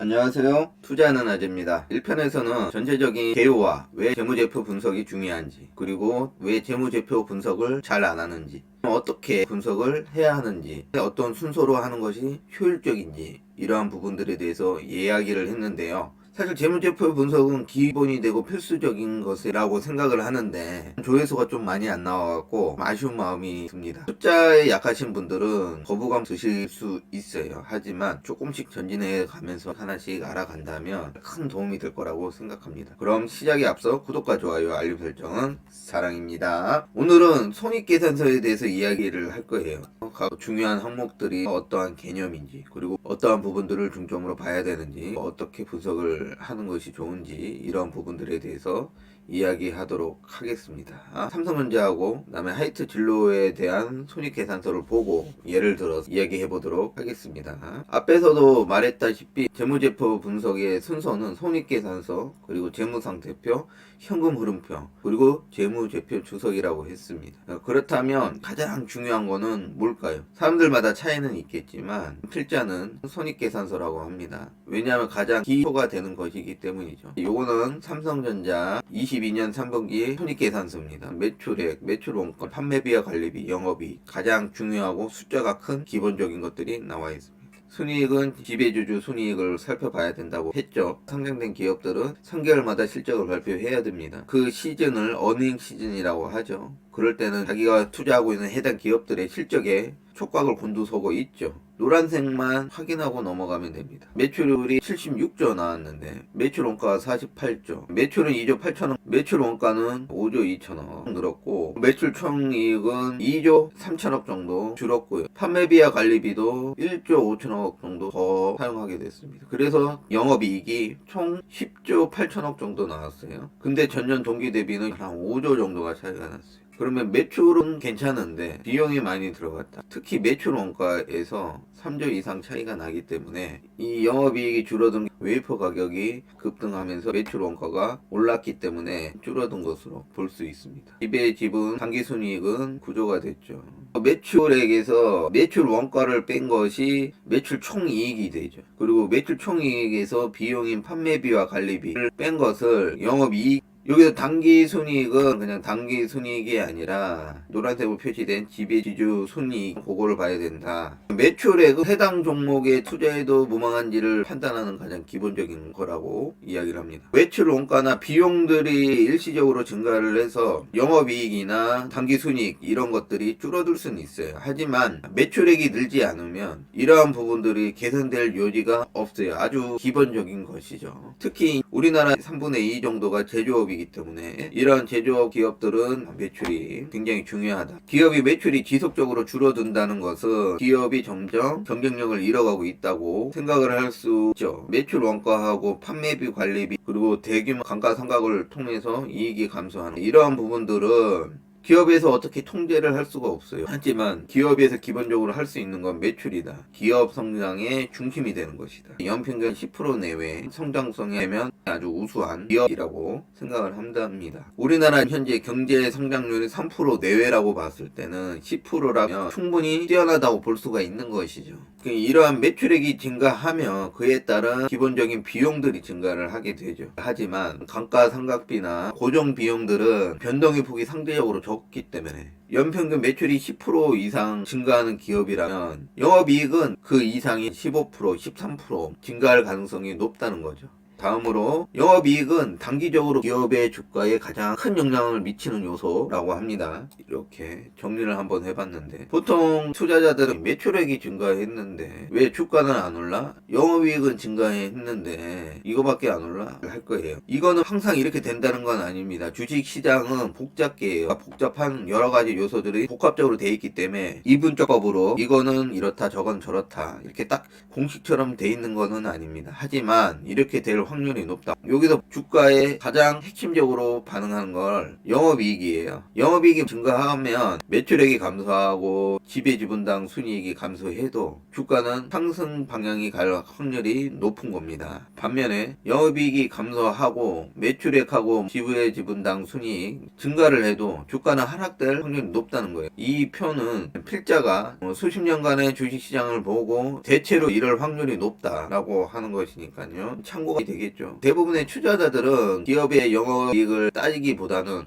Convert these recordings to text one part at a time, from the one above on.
안녕하세요. 투자하는 아재입니다. 1편에서는 전체적인 개요와 왜 재무제표 분석이 중요한지, 그리고 왜 재무제표 분석을 잘 안 하는지, 어떻게 분석을 해야 하는지, 어떤 순서로 하는 것이 효율적인지, 이러한 부분들에 대해서 이야기를 했는데요. 사실 재무제표 분석은 기본이 되고 필수적인 것이라고 생각을 하는데 조회수가 좀 많이 안 나와갖고 아쉬운 마음이 듭니다. 숫자에 약하신 분들은 거부감 드실 수 있어요. 하지만 조금씩 전진해 가면서 하나씩 알아간다면 큰 도움이 될 거라고 생각합니다. 그럼 시작에 앞서 구독과 좋아요, 알림 설정은 사랑입니다. 오늘은 손익계산서에 대해서 이야기를 할 거예요. 중요한 항목들이 어떠한 개념인지, 그리고 어떠한 부분들을 중점으로 봐야 되는지, 어떻게 분석을 하는 것이 좋은지, 이런 부분들에 대해서 이야기하도록 하겠습니다. 삼성전자하고 그다음에 하이트 진로에 대한 손익계산서를 보고 예를 들어서 이야기해 보도록 하겠습니다. 앞에서도 말했다시피 재무제표 분석의 순서는 손익계산서, 그리고 재무상태표, 현금흐름표, 그리고 재무제표 주석이라고 했습니다. 그렇다면 가장 중요한 거는 뭘까요? 사람들마다 차이는 있겠지만 필자는 손익계산서라고 합니다. 왜냐하면 가장 기초가 되는 것이기 때문이죠. 요거는 삼성전자 22년 3분기 손익계산서입니다. 매출액, 매출원가, 판매비와 관리비, 영업이익, 가장 중요하고 숫자가 큰 기본적인 것들이 나와 있습니다. 순이익은 지배주주 순이익을 살펴봐야 된다고 했죠. 상장된 기업들은 3개월마다 실적을 발표해야 됩니다. 그 시즌을 어닝 시즌이라고 하죠. 그럴 때는 자기가 투자하고 있는 해당 기업들의 실적에 촉각을 곤두서고 있죠. 노란색만 확인하고 넘어가면 됩니다. 매출율이 76조 나왔는데 매출 원가가 48조, 매출은 2조 8천억, 매출 원가는 5조 2천억 늘었고, 매출 총이익은 2조 3천억 정도 줄었고요. 판매비와 관리비도 1조 5천억 정도 더 사용하게 됐습니다. 그래서 영업이익이 총 10조 8천억 정도 나왔어요. 근데 전년 동기 대비는 한 5조 정도가 차이가 났어요. 그러면 매출은 괜찮은데 비용이 많이 들어갔다. 특히 매출 원가에서 3조 이상 차이가 나기 때문에 이 영업이익이 줄어든 웨이퍼 가격이 급등하면서 매출 원가가 올랐기 때문에 줄어든 것으로 볼 수 있습니다. 지배 지분 당기순이익은 구조가 됐죠. 매출액에서 매출 원가를 뺀 것이 매출 총이익이 되죠. 그리고 매출 총이익에서 비용인 판매비와 관리비를 뺀 것을 영업이익, 여기서 당기순이익은 그냥 당기순이익이 아니라 노란색으로 표시된 지배지주 순이익, 그거를 봐야 된다. 매출액은 해당 종목에 투자해도 무망한지를 판단하는 가장 기본적인 거라고 이야기를 합니다. 매출 원가나 비용들이 일시적으로 증가를 해서 영업이익이나 당기순이익 이런 것들이 줄어들 수는 있어요. 하지만 매출액이 늘지 않으면 이러한 부분들이 개선될 여지가 없어요. 아주 기본적인 것이죠. 특히 우리나라 3분의 2 정도가 제조업이 이기 때문에 이런 제조업 기업들은 매출이 굉장히 중요하다. 기업이 매출이 지속적으로 줄어든다는 것은 기업이 점점 경쟁력을 잃어가고 있다고 생각을 할 수 있죠. 매출 원가하고 판매비 관리비, 그리고 대규모 감가상각을 통해서 이익이 감소하는 이러한 부분들은 기업에서 어떻게 통제를 할 수가 없어요. 하지만 기업에서 기본적으로 할 수 있는 건 매출이다. 기업 성장의 중심이 되는 것이다. 연평균 10% 내외 성장성이 되면 아주 우수한 기업이라고 생각을 한답니다. 우리나라 현재 경제 성장률이 3% 내외라고 봤을 때는 10%라면 충분히 뛰어나다고 볼 수가 있는 것이죠. 이러한 매출액이 증가하면 그에 따른 기본적인 비용들이 증가를 하게 되죠. 하지만 감가상각비나 고정 비용들은 변동의 폭이 상대적으로 적기 때문에 연평균 매출이 10% 이상 증가하는 기업이라면 영업이익은 그 이상인 15%, 13% 증가할 가능성이 높다는 거죠. 다음으로 영업이익은 단기적으로 기업의 주가에 가장 큰 영향을 미치는 요소라고 합니다. 이렇게 정리를 한번 해봤는데, 보통 투자자들은 매출액이 증가했는데 왜 주가는 안 올라? 영업이익은 증가했는데 이거밖에 안 올라? 할 거예요. 이거는 항상 이렇게 된다는 건 아닙니다. 주식시장은 복잡계예요. 복잡한 여러가지 요소들이 복합적으로 돼 있기 때문에 이분적법으로 이거는 이렇다 저건 저렇다 이렇게 딱 공식처럼 돼 있는 거는 아닙니다. 하지만 이렇게 될 확률이 높다. 여기서 주가에 가장 핵심적으로 반응하는 걸 영업이익이에요. 영업이익이 증가하면 매출액이 감소하고 지배지분당 순이익이 감소해도 주가는 상승 방향이 갈 확률이 높은 겁니다. 반면에 영업이익이 감소하고 매출액하고 지배지분당 순이익 증가를 해도 주가는 하락될 확률이 높다는 거예요. 이 표는 필자가 수십 년간의 주식시장을 보고 대체로 이럴 확률이 높다라고 하는 것이니까요. 참고가 되겠죠. 대부분의 투자자들은 기업의 영업이익을 따지기보다는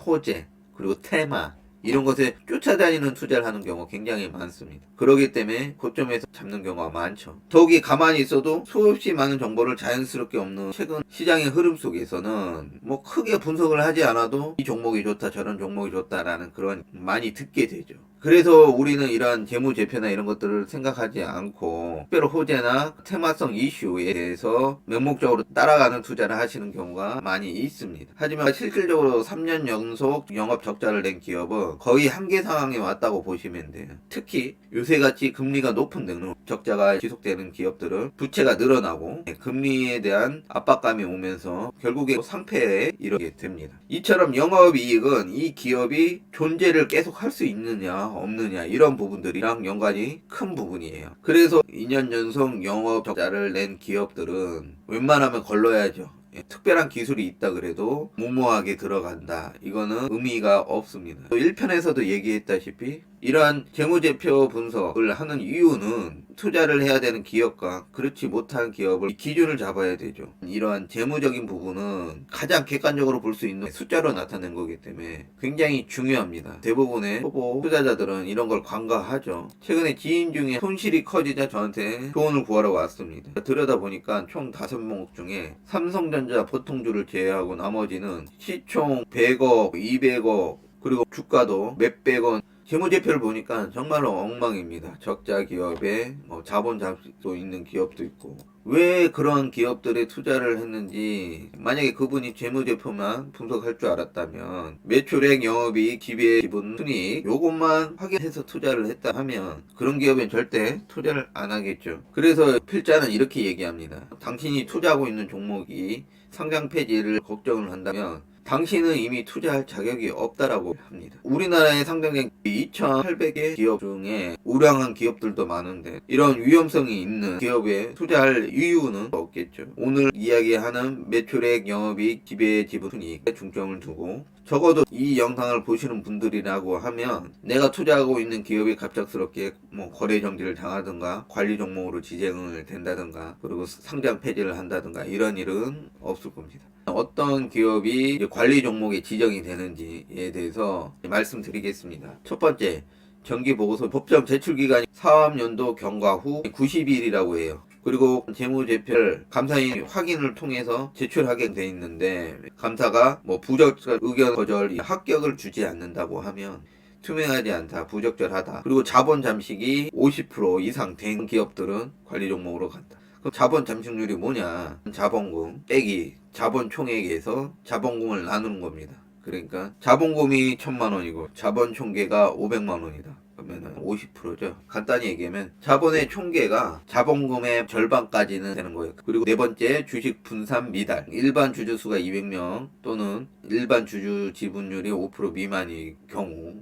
호재 그리고 테마 이런 것에 쫓아다니는 투자를 하는 경우가 굉장히 많습니다. 그렇기 때문에 고점에서 잡는 경우가 많죠. 더욱이 가만히 있어도 수없이 많은 정보를 자연스럽게 없는 최근 시장의 흐름 속에서는 뭐 크게 분석을 하지 않아도 이 종목이 좋다 저런 종목이 좋다라는 그런 많이 듣게 되죠. 그래서 우리는 이러한 재무제표나 이런 것들을 생각하지 않고 특별 호재나 테마성 이슈에 대해서 맹목적으로 따라가는 투자를 하시는 경우가 많이 있습니다. 하지만 실질적으로 3년 연속 영업 적자를 낸 기업은 거의 한계 상황에 왔다고 보시면 돼요. 특히 요새같이 금리가 높은 데는 적자가 지속되는 기업들은 부채가 늘어나고 금리에 대한 압박감이 오면서 결국에 상폐에 이르게 됩니다. 이처럼 영업이익은 이 기업이 존재를 계속 할 수 있느냐 없느냐 이런 부분들이랑 연관이 큰 부분이에요. 그래서 2년 연속 영업 적자를 낸 기업들은 웬만하면 걸러야죠. 특별한 기술이 있다 그래도 무모하게 들어간다. 이거는 의미가 없습니다. 1편에서도 얘기했다시피 이러한 재무제표 분석을 하는 이유는 투자를 해야 되는 기업과 그렇지 못한 기업을 기준을 잡아야 되죠. 이러한 재무적인 부분은 가장 객관적으로 볼 수 있는 숫자로 나타낸 거기 때문에 굉장히 중요합니다. 대부분의 초보 투자자들은 이런 걸 간과하죠. 최근에 지인 중에 손실이 커지자 저한테 조언을 구하러 왔습니다. 들여다보니까 총 5종목 중에 삼성전자 보통주를 제외하고 나머지는 시총 100억, 200억 그리고 주가도 몇백원 재무제표를 보니까 정말로 엉망입니다. 적자 기업에 자본 잡도 있는 기업도 있고 왜 그런 기업들에 투자를 했는지 만약에 그분이 재무제표만 분석할 줄 알았다면 매출액, 영업이익, 지배지분, 순이익 요것만 확인해서 투자를 했다 하면 그런 기업엔 절대 투자를 안 하겠죠. 그래서 필자는 이렇게 얘기합니다. 당신이 투자하고 있는 종목이 상장 폐지를 걱정을 한다면 당신은 이미 투자할 자격이 없다라고 합니다. 우리나라에 상장된 2,800개 기업 중에 우량한 기업들도 많은데 이런 위험성이 있는 기업에 투자할 이유는 없겠죠. 오늘 이야기하는 매출액, 영업이익, 지배지분, 순이익에 중점을 두고 적어도 이 영상을 보시는 분들이라고 하면 내가 투자하고 있는 기업이 갑작스럽게 거래 정지를 당하든가 관리 종목으로 지정을 된다든가 그리고 상장 폐지를 한다든가 이런 일은 없을 겁니다. 어떤 기업이 관리 종목에 지정이 되는지에 대해서 말씀드리겠습니다. 첫 번째, 정기보고서 법정 제출기간이 사업연도 경과 후 90일이라고 해요. 그리고 재무제표를 감사인 확인을 통해서 제출하게 돼 있는데 감사가 부적절 의견 거절 합격을 주지 않는다고 하면 투명하지 않다, 부적절하다. 그리고 자본 잠식이 50% 이상 된 기업들은 관리 종목으로 간다. 그럼 자본 잠식률이 뭐냐? 자본금 빼기 자본 총액에서 자본금을 나누는 겁니다. 그러니까 자본금이 1,000만원이고 자본 총계가 500만원이다. 그러면 50%죠. 간단히 얘기하면 자본의 총계가 자본금의 절반까지는 되는 거예요. 그리고 네 번째, 주식 분산 미달. 일반 주주수가 200명 또는 일반 주주 지분율이 5% 미만일 경우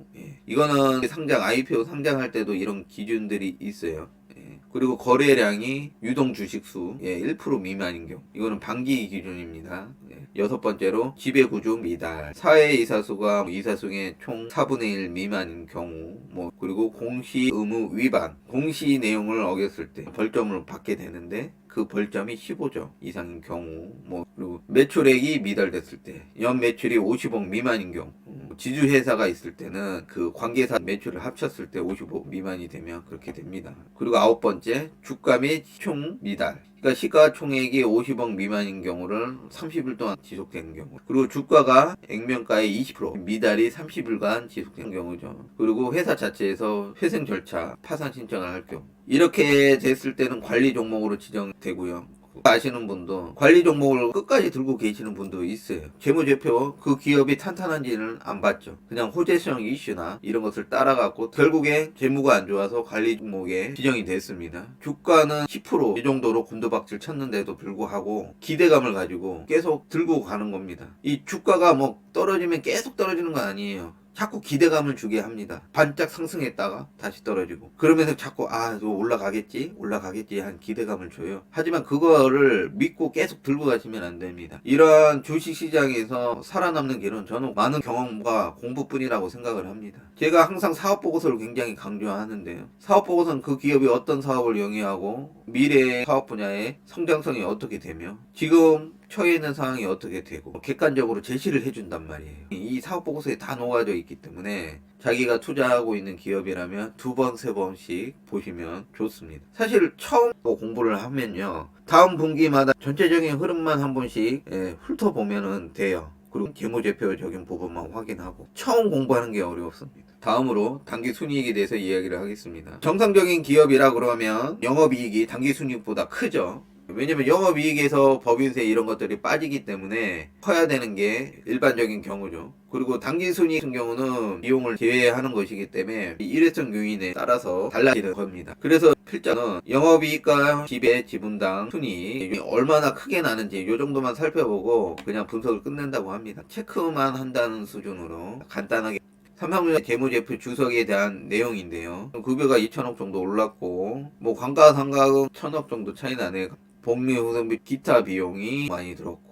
이거는 상장 IPO 상장할 때도 이런 기준들이 있어요. 그리고 거래량이 유동 주식수 1% 미만인 경우 이거는 반기 기준입니다. 여섯 번째로 지배구조 미달, 사회이사수가 이사수의 총 4분의 1 미만인 경우 그리고 공시 의무 위반, 공시 내용을 어겼을 때 벌점을 받게 되는데 그 벌점이 15조 이상인 경우 그리고 매출액이 미달됐을 때 연 매출이 50억 미만인 경우 지주회사가 있을 때는 그 관계사 매출을 합쳤을 때 55억 미만이 되면 그렇게 됩니다. 그리고 아홉 번째, 주가 및 총 미달. 그러니까 시가총액이 50억 미만인 경우를 30일 동안 지속되는 경우, 그리고 주가가 액면가의 20% 미달이 30일간 지속되는 경우죠. 그리고 회사 자체에서 회생 절차, 파산 신청을 할 경우 이렇게 됐을 때는 관리 종목으로 지정되고요. 아시는 분도 관리 종목을 끝까지 들고 계시는 분도 있어요. 재무제표 그 기업이 탄탄한지는 안 봤죠. 그냥 호재성 이슈나 이런 것을 따라갔고 결국에 재무가 안 좋아서 관리 종목에 지정이 됐습니다. 주가는 10%이 정도로 곤두박질 쳤는데도 불구하고 기대감을 가지고 계속 들고 가는 겁니다. 이 주가가 뭐 떨어지면 계속 떨어지는 건 아니에요. 자꾸 기대감을 주게 합니다. 반짝 상승했다가 다시 떨어지고 그러면서 자꾸 이거 올라가겠지 한 기대감을 줘요. 하지만 그거를 믿고 계속 들고 가시면 안 됩니다. 이러한 주식시장에서 살아남는 길은 저는 많은 경험과 공부뿐이라고 생각을 합니다. 제가 항상 사업보고서를 굉장히 강조하는데요. 사업보고서는 그 기업이 어떤 사업을 영위하고 미래의 사업 분야의 성장성이 어떻게 되며 지금 처해 있는 상황이 어떻게 되고 객관적으로 제시를 해준단 말이에요. 이 사업보고서에 다 녹아져 있기 때문에 자기가 투자하고 있는 기업이라면 2번, 3번씩 보시면 좋습니다. 사실 처음 공부를 하면요. 다음 분기마다 전체적인 흐름만 한 번씩 훑어보면 돼요. 그리고 재무제표적인 부분만 확인하고 처음 공부하는 게 어렵습니다. 다음으로 당기순이익에 대해서 이야기를 하겠습니다. 정상적인 기업이라 그러면 영업이익이 당기순이익보다 크죠. 왜냐면 영업이익에서 법인세 이런 것들이 빠지기 때문에 커야 되는 게 일반적인 경우죠. 그리고 당기순이익 같은 경우는 비용을 제외하는 것이기 때문에 일회성 요인에 따라서 달라지는 겁니다. 그래서 필자는 영업이익과 기업의 지분당 순이익이 얼마나 크게 나는지 이 정도만 살펴보고 그냥 분석을 끝낸다고 합니다. 체크만 한다는 수준으로 간단하게 삼성전자 재무제표 주석에 대한 내용인데요. 급여가 2천억 정도 올랐고 뭐 감가상각은 1천억 정도 차이 나네요. 복리 후생비 기타 비용이 많이 들었고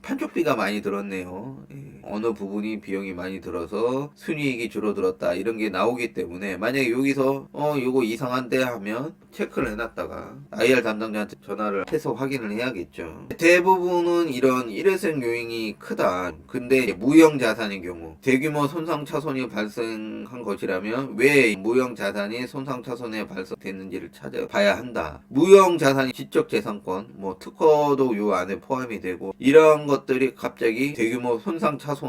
판촉비가 많이 들었네요. 어느 부분이 비용이 많이 들어서 순이익이 줄어들었다 이런 게 나오기 때문에 만약에 여기서 요거 이상한데 하면 체크를 해놨다가 IR 담당자한테 전화를 해서 확인을 해야겠죠. 대부분은 이런 일회성 요인이 크다. 근데 무형 자산의 경우 대규모 손상 차손이 발생한 것이라면 왜 무형 자산이 손상 차손에 발생됐는지를 찾아봐야 한다. 무형 자산이 지적 재산권, 뭐 특허도 요 안에 포함이 되고 이런 것들이 갑자기 대규모 손상 차손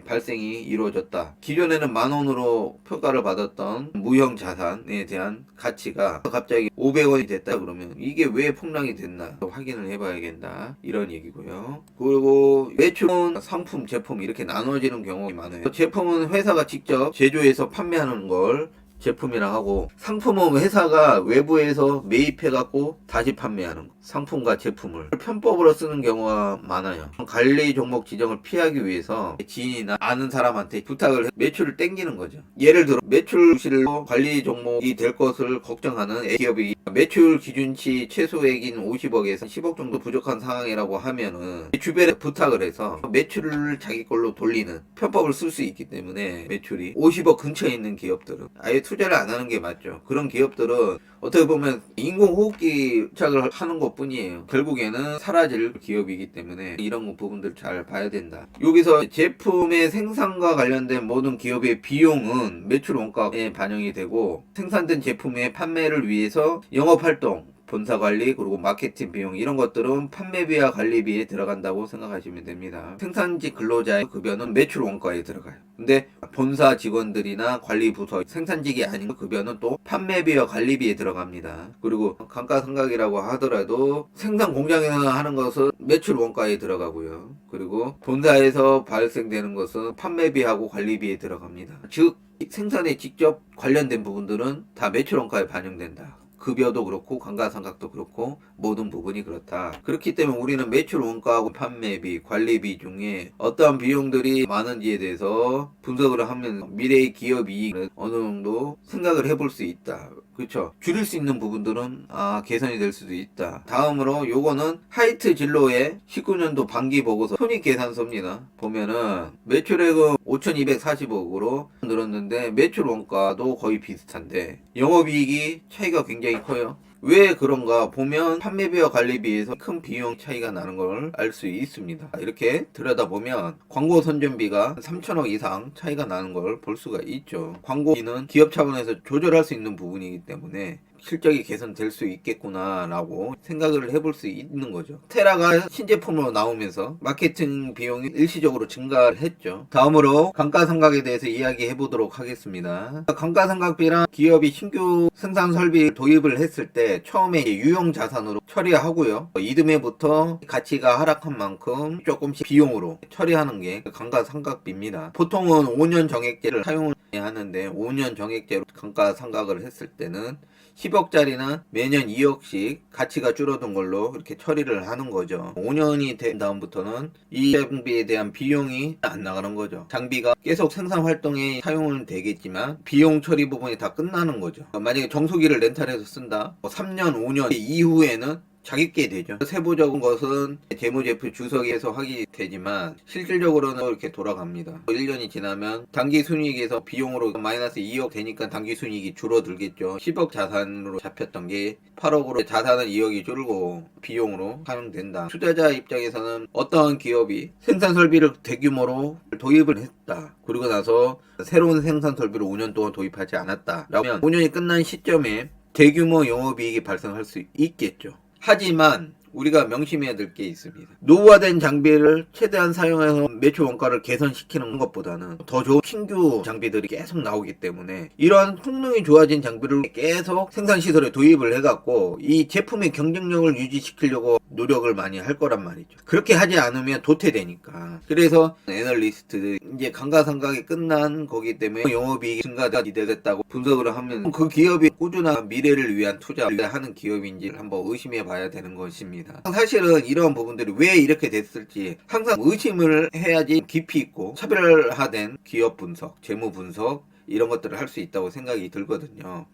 발생이 이루어졌다. 기존에는 10,000원으로 평가를 받았던 무형 자산에 대한 가치가 갑자기 500원이 됐다 그러면 이게 왜 폭락이 됐나 확인을 해봐야겠다 이런 얘기고요. 그리고 매출은 상품, 제품 이렇게 나눠지는 경우가 많아요. 제품은 회사가 직접 제조해서 판매하는 걸 제품이라 하고 상품은 회사가 외부에서 매입해갖고 다시 판매하는 거. 상품과 제품을 편법으로 쓰는 경우가 많아요. 관리 종목 지정을 피하기 위해서 지인이나 아는 사람한테 부탁을 매출을 땡기는 거죠. 예를 들어 매출실로 관리 종목이 될 것을 걱정하는 기업이 매출 기준치 최소액인 50억에서 10억 정도 부족한 상황이라고 하면은 주변에 부탁을 해서 매출을 자기 걸로 돌리는 편법을 쓸 수 있기 때문에 매출이 50억 근처에 있는 기업들은 아예 투자를 안 하는 게 맞죠. 그런 기업들은 어떻게 보면 인공호흡기 부착을 하는 것 뿐이에요. 결국에는 사라질 기업이기 때문에 이런 부분들 잘 봐야 된다. 여기서 제품의 생산과 관련된 모든 기업의 비용은 매출 원가에 반영이 되고 생산된 제품의 판매를 위해서 영업활동 본사관리 그리고 마케팅 비용 이런 것들은 판매비와 관리비에 들어간다고 생각하시면 됩니다. 생산지 근로자의 급여는 매출 원가에 들어가요. 근데 본사 직원들이나 관리부서 생산직이 아닌 급여는 또 판매비와 관리비에 들어갑니다. 그리고 감가상각이라고 하더라도 생산 공장에서 하는 것은 매출 원가에 들어가고요. 그리고 본사에서 발생되는 것은 판매비하고 관리비에 들어갑니다. 즉 생산에 직접 관련된 부분들은 다 매출 원가에 반영된다. 급여도 그렇고 감가상각도 그렇고 모든 부분이 그렇다. 그렇기 때문에 우리는 매출 원가하고 판매비, 관리비 중에 어떠한 비용들이 많은지에 대해서 분석을 하면 미래의 기업 이익을 어느 정도 생각을 해볼 수 있다. 그렇죠. 줄일 수 있는 부분들은 개선이 될 수도 있다. 다음으로 요거는 하이트 진로의 19년도 반기 보고서 손익계산서입니다. 보면은 매출액은 5,240억으로 늘었는데 매출 원가도 거의 비슷한데 영업이익이 차이가 굉장히 커요. 왜 그런가 보면 판매비와 관리비에서 큰 비용 차이가 나는 걸 알 수 있습니다. 이렇게 들여다보면 광고 선전비가 3천억 이상 차이가 나는 걸 볼 수가 있죠. 광고비는 기업 차원에서 조절할 수 있는 부분이기 때문에 실적이 개선될 수 있겠구나라고 생각을 해볼 수 있는 거죠. 테라가 신제품으로 나오면서 마케팅 비용이 일시적으로 증가를 했죠. 다음으로 감가상각에 대해서 이야기해 보도록 하겠습니다. 감가상각비란 기업이 신규 생산 설비 도입을 했을 때 처음에 유용 자산으로 처리하고요. 이듬해부터 가치가 하락한 만큼 조금씩 비용으로 처리하는 게 감가상각비입니다. 보통은 5년 정액제를 사용을 하는데 5년 정액제로 감가상각을 했을 때는 10억짜리는 매년 2억씩 가치가 줄어든 걸로 이렇게 처리를 하는 거죠. 5년이 된 다음부터는 이 장비에 대한 비용이 안 나가는 거죠. 장비가 계속 생산 활동에 사용은 되겠지만 비용 처리 부분이 다 끝나는 거죠. 만약에 정수기를 렌탈해서 쓴다. 3년, 5년 이후에는 자기께 되죠. 세부적인 것은 재무제표 주석에서 하게 되지만 실질적으로는 이렇게 돌아갑니다. 1년이 지나면 당기순이익에서 비용으로 마이너스 2억 되니까 당기순이익이 줄어들겠죠. 10억 자산으로 잡혔던 게 8억으로 자산은 2억이 줄고 비용으로 사용된다. 투자자 입장에서는 어떠한 기업이 생산 설비를 대규모로 도입을 했다. 그리고 나서 새로운 생산 설비를 5년 동안 도입하지 않았다. 라면 5년이 끝난 시점에 대규모 영업이익이 발생할 수 있겠죠. 하지만 우리가 명심해야 될 게 있습니다. 노후화된 장비를 최대한 사용해서 매출 원가를 개선시키는 것보다는 더 좋은 신규 장비들이 계속 나오기 때문에 이러한 성능이 좋아진 장비를 계속 생산시설에 도입을 해갖고 이 제품의 경쟁력을 유지시키려고 노력을 많이 할 거란 말이죠. 그렇게 하지 않으면 도태되니까. 그래서 애널리스트들 이제 감가상각이 끝난 거기 때문에 영업이익이 증가가 되겠다고 분석을 하면 그 기업이 꾸준한 미래를 위한 투자를 하는 기업인지를 한번 의심해 봐야 되는 것입니다. 사실은 이런 부분들이 왜 이렇게 됐을지 항상 의심을 해야지 깊이 있고 차별화된 기업 분석, 재무 분석 이런 것들을 할 수 있다고 생각이 들거든요.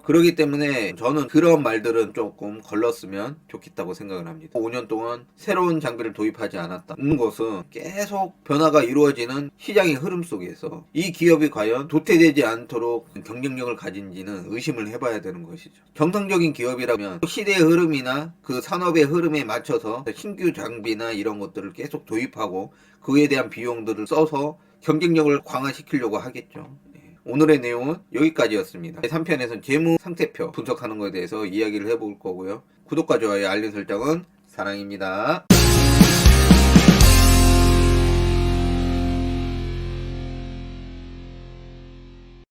그렇기 때문에 저는 그런 말들은 조금 걸렀으면 좋겠다고 생각을 합니다. 5년 동안 새로운 장비를 도입하지 않았다는 것은 계속 변화가 이루어지는 시장의 흐름 속에서 이 기업이 과연 도태되지 않도록 경쟁력을 가진지는 의심을 해봐야 되는 것이죠. 정상적인 기업이라면 시대의 흐름이나 그 산업의 흐름에 맞춰서 신규 장비나 이런 것들을 계속 도입하고 그에 대한 비용들을 써서 경쟁력을 강화시키려고 하겠죠. 오늘의 내용은 여기까지였습니다. 3편에서는 재무 상태표 분석하는 것에 대해서 이야기를 해볼 거고요. 구독과 좋아요, 알림 설정은 사랑입니다.